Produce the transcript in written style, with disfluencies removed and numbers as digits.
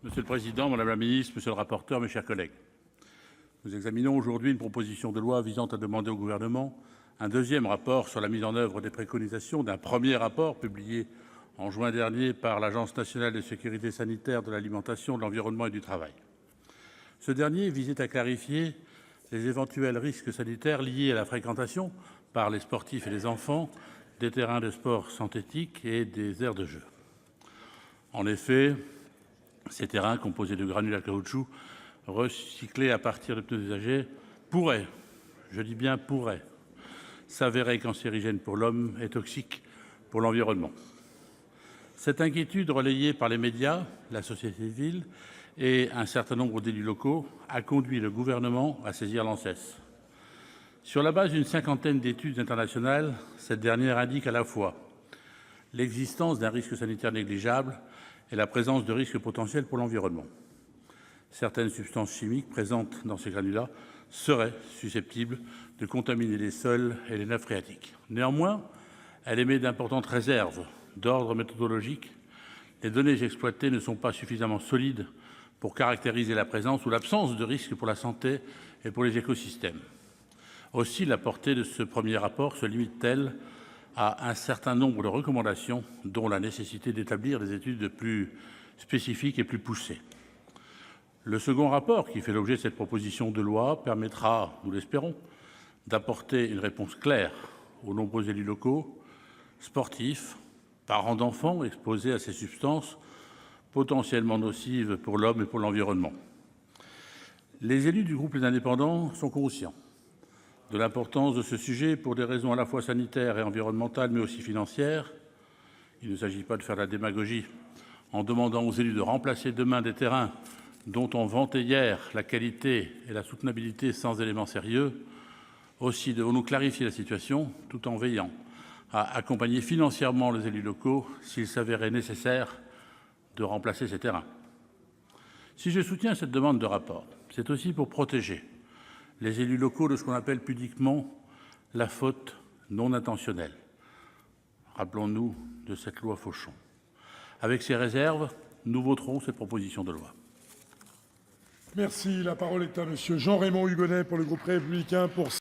Monsieur le président, madame la ministre, monsieur le rapporteur, mes chers collègues, nous examinons aujourd'hui une proposition de loi visant à demander au Gouvernement un deuxième rapport sur la mise en oeuvre des préconisations d'un premier rapport publié en juin dernier par l'Agence nationale de sécurité sanitaire de l'alimentation, de l'environnement et du travail. Ce dernier visait à clarifier les éventuels risques sanitaires liés à la fréquentation, par les sportifs et les enfants, des terrains de sport synthétiques et des aires de jeu. En effet, ces terrains, composés de granules à caoutchouc recyclés à partir de pneus usagés, pourraient, je dis bien pourraient, s'avérer cancérigènes pour l'homme et toxiques pour l'environnement. Cette inquiétude, relayée par les médias, la société civile et un certain nombre d'élus locaux, a conduit le Gouvernement à saisir l'ANSES. Sur la base d'une cinquantaine d'études internationales, cette dernière indique à la fois l'existence d'un risque sanitaire négligeable et la présence de risques potentiels pour l'environnement. Certaines substances chimiques présentes dans ces granulats seraient susceptibles de contaminer les sols et les nappes phréatiques. Néanmoins, elle émet d'importantes réserves d'ordre méthodologique. Les données exploitées ne sont pas suffisamment solides pour caractériser la présence ou l'absence de risques pour la santé et pour les écosystèmes. Aussi, la portée de ce premier rapport se limite-t-elle à un certain nombre de recommandations, dont la nécessité d'établir des études plus spécifiques et plus poussées. Le second rapport, qui fait l'objet de cette proposition de loi, permettra, nous l'espérons, d'apporter une réponse claire aux nombreux élus locaux, sportifs, parents d'enfants exposés à ces substances potentiellement nocives pour l'homme et pour l'environnement. Les élus du groupe Les Indépendants sont conscients de l'importance de ce sujet pour des raisons à la fois sanitaires et environnementales, mais aussi financières. Il ne s'agit pas de faire de la démagogie en demandant aux élus de remplacer demain des terrains dont on vantait hier la qualité et la soutenabilité sans éléments sérieux. Aussi devons-nous clarifier la situation tout en veillant à accompagner financièrement les élus locaux s'il s'avérait nécessaire de remplacer ces terrains. Si je soutiens cette demande de rapport, c'est aussi pour protéger les élus locaux de ce qu'on appelle pudiquement la faute non intentionnelle. Rappelons-nous de cette loi Fauchon. Avec ces réserves, nous voterons cette proposition de loi. Merci. La parole est à monsieur Jean-Raymond Hugonet pour le groupe Les Républicains pour